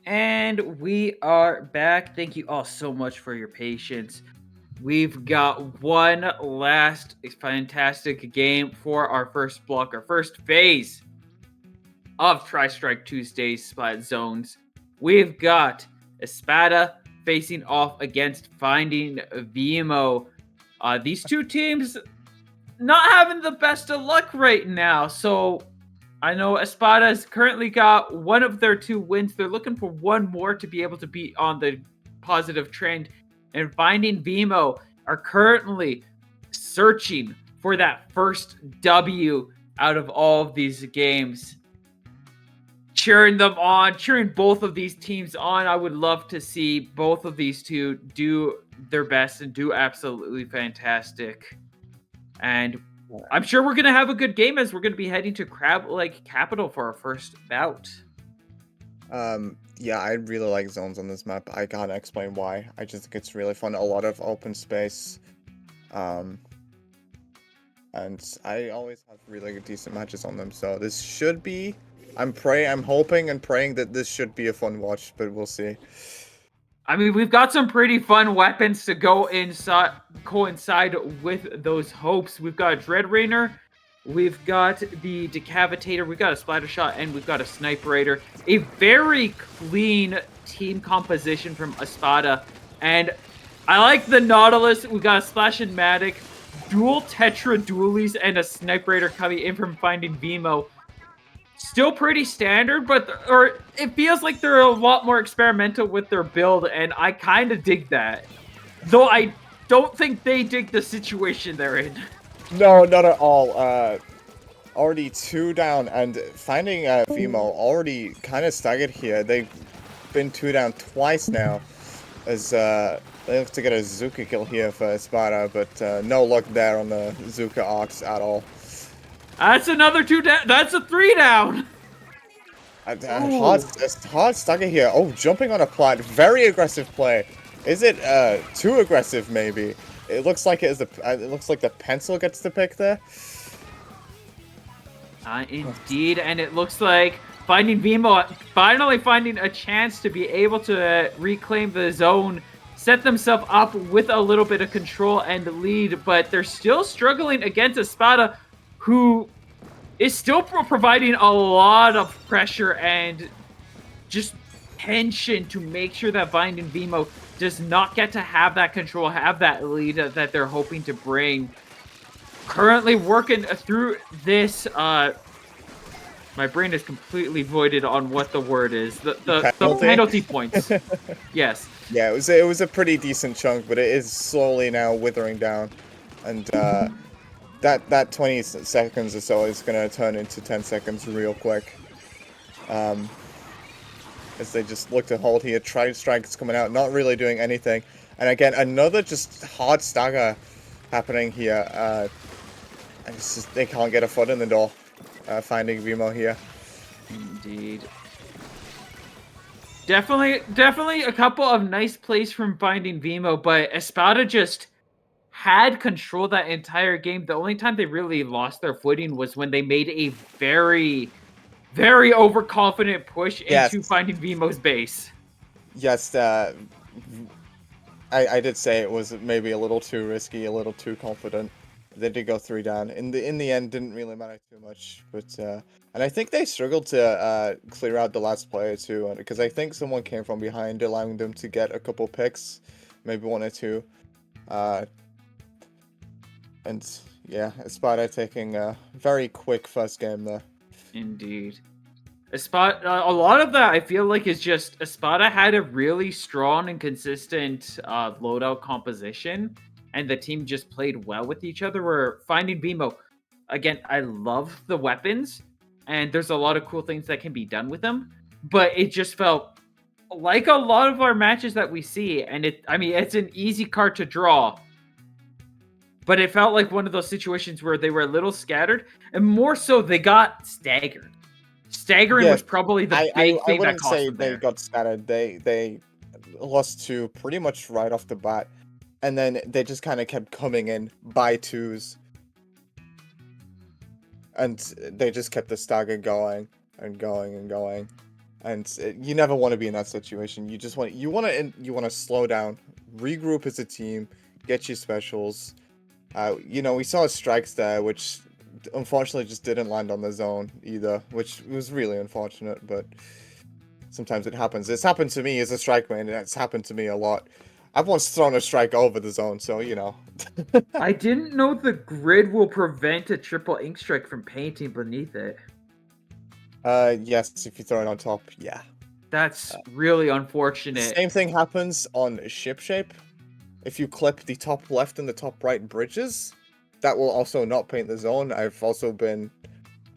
And we are back. Thank you all so much for your patience. We've got one last fantastic game for our first block, our first phase of Tristrike Tuesday's Splat Zones. We've got Espada facing off against Finding Veemo. These two teams not having the best of luck right now, so I know Espada's currently got one of their two wins. They're looking for one more to be able to be on the positive trend. And Finding Veemo are currently searching for that first W out of all of these games. Cheering them on, cheering both of these teams on. I would love to see both of these two do their best and do absolutely fantastic. And I'm sure we're going to have a good game as we're going to be heading to Crab Lake Capital for our first bout. Yeah, I really like zones on this map. I can't explain why. I just think it's really fun. A lot of open space. And I always have really decent matches on them. So this should be. I'm hoping and praying that this should be a fun watch, but we'll see. I mean, we've got some pretty fun weapons to go inside, coincide with those hopes. We've got a Dread Rainer, we've got the Decavitator, we've got a Splatter Shot, and we've got a Sniperator. A very clean team composition from Espada. And I like the Nautilus. We've got a Splash-O-Matic, dual Tetra Dualies, and a Sniperator coming in from Finding Veemo. Still pretty standard, but it feels like they're a lot more experimental with their build, and I kind of dig that. Though I don't think they dig the situation they're in. No, not at all. Already 2 down, and Finding Veemo already kind of staggered here. They've been 2 down twice now, as they have to get a Zuka kill here for Espada, but no luck there on the Zuka Ox at all. That's another 2 down. That's a 3 down. Hard stagger here. Oh, jumping on a plant. Very aggressive play. Is it too aggressive? Maybe. It looks like it is. It looks like the pencil gets the pick there. Indeed, and it looks like Finding Veemo finally finding a chance to be able to reclaim the zone, set themselves up with a little bit of control and lead, but they're still struggling against Espada, who is still providing a lot of pressure and just tension to make sure that Finding Veemo does not get to have that control, have that lead that they're hoping to bring. Currently working through this, my brain is completely voided on what the word is. The penalty points. Yes. Yeah, it was a pretty decent chunk, but it is slowly now withering down, and that 20 seconds or so is gonna turn into 10 seconds real quick. As they just look to hold here, Tristrike is coming out, not really doing anything, and again another just hard stagger happening here. And it's just, they can't get a foot in the door. Finding Veemo here. Indeed. Definitely a couple of nice plays from Finding Veemo, but Espada just had control that entire game. The only time they really lost their footing was when they made a very, very overconfident push into Finding Veemo's base. Yes, I did say it was maybe a little too risky, a little too confident. They did go 3 down. In the end, didn't really matter too much. But and I think they struggled to clear out the last player too, because I think someone came from behind, allowing them to get a couple picks, maybe 1 or 2. And yeah, Espada taking a very quick first game there. Indeed. Espada, a lot of that I feel like is just Espada had a really strong and consistent loadout composition, and the team just played well with each other. Where Finding Veemo, again, I love the weapons, and there's a lot of cool things that can be done with them, but it just felt like a lot of our matches that we see, and it's an easy card to draw, but it felt like one of those situations where they were a little scattered, and more so they got staggered. Staggering was probably the big thing that cost them. I wouldn't say they got scattered. They lost 2 pretty much right off the bat, and then they just kind of kept coming in by 2s, and they just kept the stagger going and going and going. And you never want to be in that situation. You just want to slow down, regroup as a team, get your specials. We saw strikes there, which unfortunately just didn't land on the zone either, which was really unfortunate. But sometimes it happens. It's happened to me as a strike man, and it's happened to me a lot. I've once thrown a strike over the zone, so I didn't know the grid will prevent a triple ink strike from painting beneath it. Yes, if you throw it on top, yeah. That's really unfortunate. Same thing happens on ship shape. If you clip the top left and the top right bridges, that will also not paint the zone. I've also been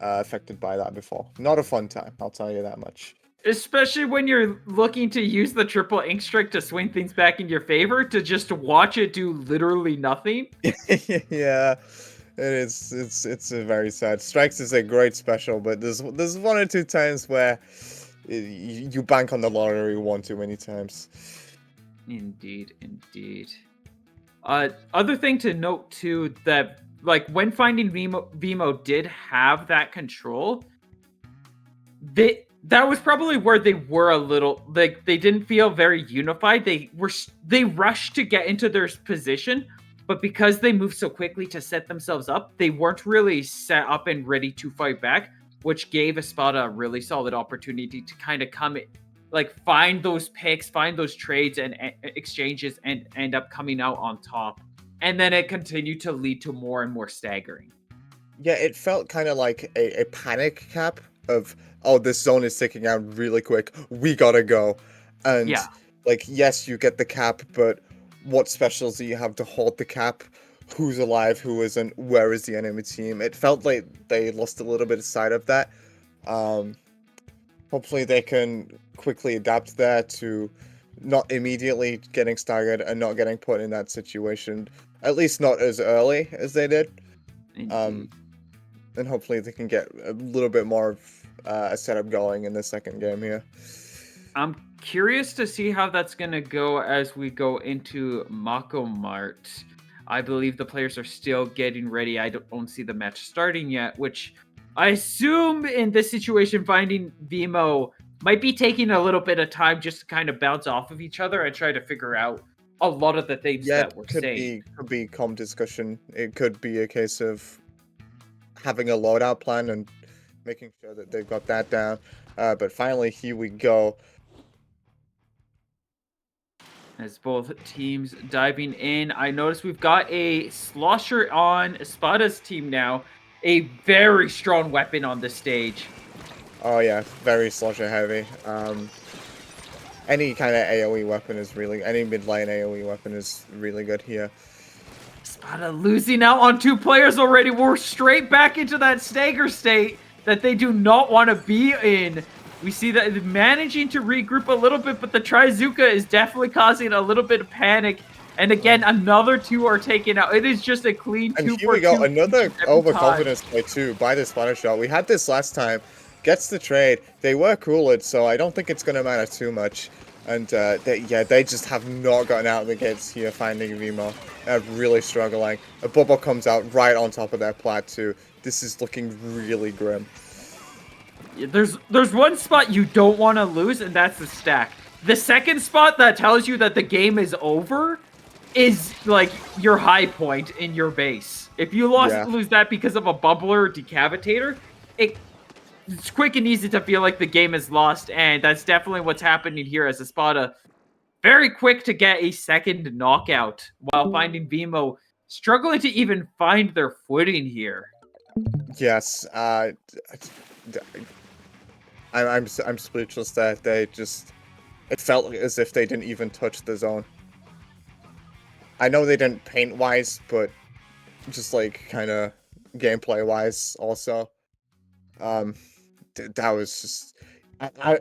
affected by that before. Not a fun time, I'll tell you that much. Especially when you're looking to use the triple ink strike to swing things back in your favor, to just watch it do literally nothing. Yeah, it is. It's a very sad. Strikes is a great special, but there's one or two times where you bank on the lottery one too many times. Indeed. Other thing to note too, that like when finding Veemo did have that control, that was probably where they were a little like they didn't feel very unified. They rushed to get into their position, but because they moved so quickly to set themselves up, they weren't really set up and ready to fight back, which gave Espada a really solid opportunity to kind of come in, like find those picks, find those trades and exchanges, and end up coming out on top. And then it continued to lead to more and more staggering. Yeah, it felt kind of like a panic cap of, oh, this zone is ticking out really quick. We gotta go. And Yeah. like, yes, you get the cap, but what specials do you have to hold the cap? Who's alive? Who isn't? Where is the enemy team? It felt like they lost a little bit of sight of that. Hopefully they can quickly adapt there to not immediately getting staggered and not getting put in that situation. At least not as early as they did. Indeed. And hopefully they can get a little bit more of a setup going in the second game here. I'm curious to see how that's going to go as we go into Mako Mart. I believe the players are still getting ready. I don't see the match starting yet, which I assume in this situation, finding Veemo might be taking a little bit of time just to kind of bounce off of each other and try to figure out a lot of the things Yeah, that we're could saying. be calm discussion. It could be a case of having a loadout plan and making sure that they've got that down. But finally, here we go. As both teams diving in, I notice we've got a Slosher on Espada's team now. A very strong weapon on the stage. Oh yeah, very slasher heavy. Any kind of AoE weapon is really, any mid lane AoE weapon is really good here. Espada losing out on 2 players already. We're straight back into that stagger state that they do not want to be in. We see that managing to regroup a little bit, but the Trizuka is definitely causing a little bit of panic. And again, another 2 are taken out. It is just a clean 2 And here we go, another every overconfidence play too by the Spanish shot. We had this last time. Gets the trade. They were cooled, so I don't think it's going to matter too much. And they just have not gotten out of the gates here finding Veemo. They're really struggling. A bubble comes out right on top of their plat too. This is looking really grim. There's one spot you don't want to lose, and that's the stack. The second spot that tells you that the game is over is like your high point in your base. If you lose that because of a bubbler or decavitator, it's quick and easy to feel like the game is lost, and that's definitely what's happening here as Espada very quick to get a second knockout while finding Veemo struggling to even find their footing here. Yes, I'm speechless that they just, it felt as if they didn't even touch the zone. I know they didn't paint wise, but just like kind of gameplay wise also. That was just,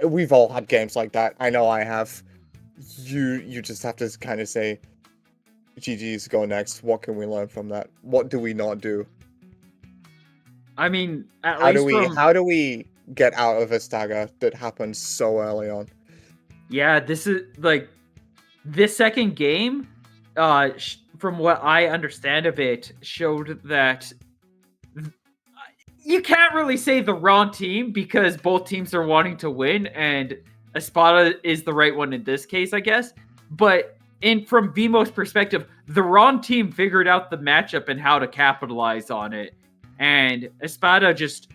we've all had games like that. I know I have. You just have to kind of say, GG's, go next. What can we learn from that? What do we not do? I mean, how do we get out of a stagger that happened so early on? Yeah, this is like this second game. From what I understand of it, showed that you can't really say the wrong team because both teams are wanting to win, and Espada is the right one in this case, I guess. But from Veemo's perspective, the wrong team figured out the matchup and how to capitalize on it. And Espada just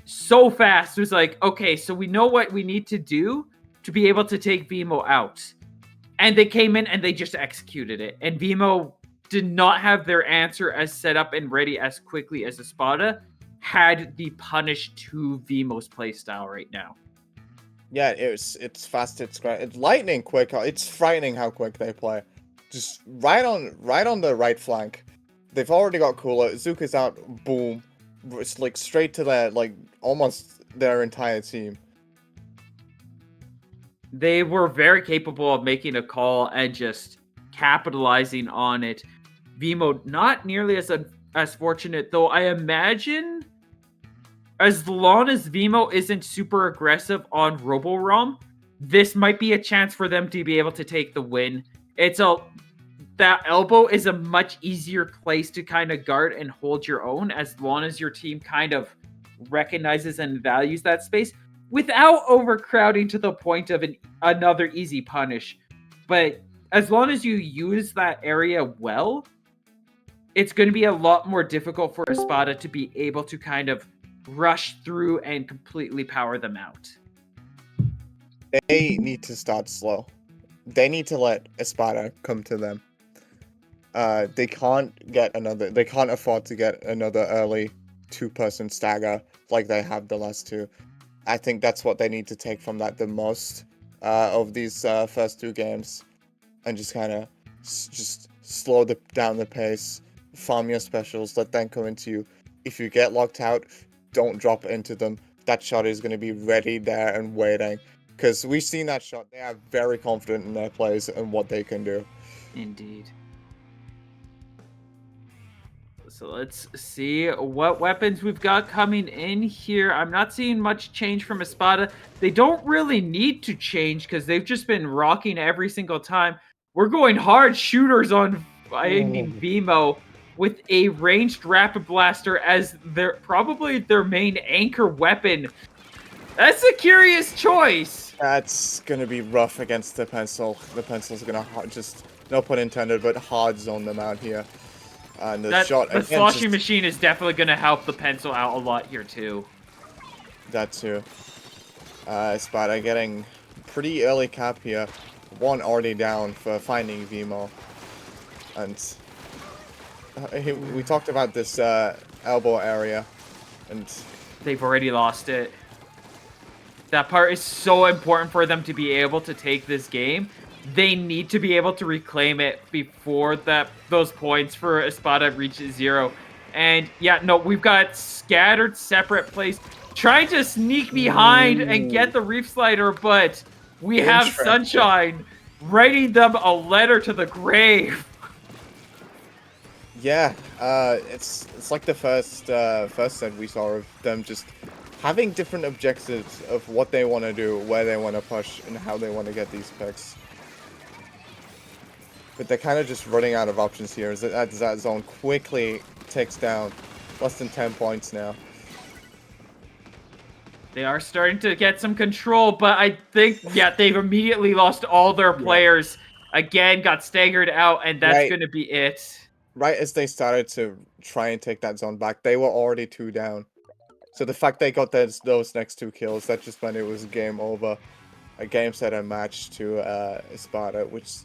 so fast was like, okay, so we know what we need to do to be able to take Veemo out. And they came in and they just executed it. And Veemo did not have their answer as set up and ready as quickly as Espada had the punish to Veemo's playstyle right now. Yeah, it's fast, it's great, it's lightning quick. It's frightening how quick they play. Just right on the right flank. They've already got Cooler. Zuka's out. Boom. It's like straight to their almost their entire team. They were very capable of making a call and just capitalizing on it. Veemo not nearly as fortunate, though. I imagine as long as Veemo isn't super aggressive on Roborom, this might be a chance for them to be able to take the win. That elbow is a much easier place to kind of guard and hold your own as long as your team kind of recognizes and values that space without overcrowding to the point of another easy punish. But as long as you use that area well, it's going to be a lot more difficult for Espada to be able to kind of rush through and completely power them out. They need to start slow. They need to let Espada come to them. They can't afford to get another early two-person stagger like they have the last two. I think that's what they need to take from that the most of these first two games, and just kind of just slow down the pace, farm your specials, let them come into you. If you get locked out, don't drop into them. That shot is going to be ready there and waiting, because we've seen that shot. They are very confident in their plays and what they can do. Indeed. So let's see what weapons we've got coming in here. I'm not seeing much change from Espada. They don't really need to change because they've just been rocking every single time. We're going hard shooters on finding Veemo with a ranged rapid blaster as probably their main anchor weapon. That's a curious choice. That's going to be rough against the pencil. The pencil's going to just, no pun intended, but hard zone them out here. And the sloshing machine is definitely going to help the pencil out a lot here too. That too. Espada getting pretty early cap here. One already down for finding Veemo. And we talked about this elbow area, and they've already lost it. That part is so important for them to be able to take this game. They need to be able to reclaim it before those points for Espada reaches 0. And yeah, no, we've got scattered separate plays trying to sneak behind and get the Reef Slider, but we have Sunshine writing them a letter to the grave. Yeah, it's like the first set we saw of them just having different objectives of what they want to do, where they want to push, and how they want to get these picks. But they're kind of just running out of options here as that zone quickly takes down less than 10 points now. They are starting to get some control, but I think, yeah, they've immediately lost all their players. Yeah. Again, got staggered out, and that's going to be it. Right as they started to try and take that zone back, they were already 2 down. So the fact they got those next 2 kills, that just meant it was game over. A game set and match to Espada, which,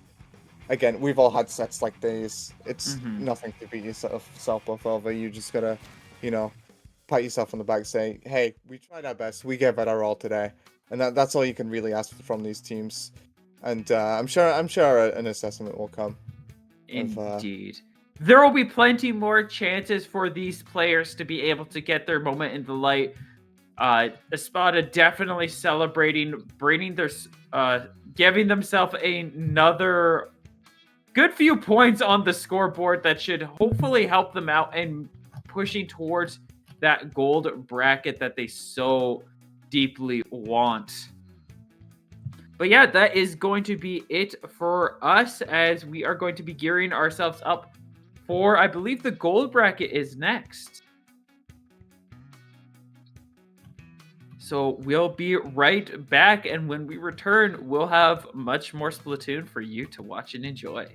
again, we've all had sets like these. It's nothing to beat yourself up over. You just gotta, pat yourself on the back, say, hey, we tried our best. We gave it our all today. And that's all you can really ask from these teams. And I'm sure an assessment will come. Indeed. There will be plenty more chances for these players to be able to get their moment in the light. Espada definitely celebrating, giving themselves another good few points on the scoreboard that should hopefully help them out and pushing towards that gold bracket that they so deeply want. But yeah, that is going to be it for us as we are going to be gearing ourselves up for, I believe the gold bracket is next. So we'll be right back, and when we return, we'll have much more Splatoon for you to watch and enjoy.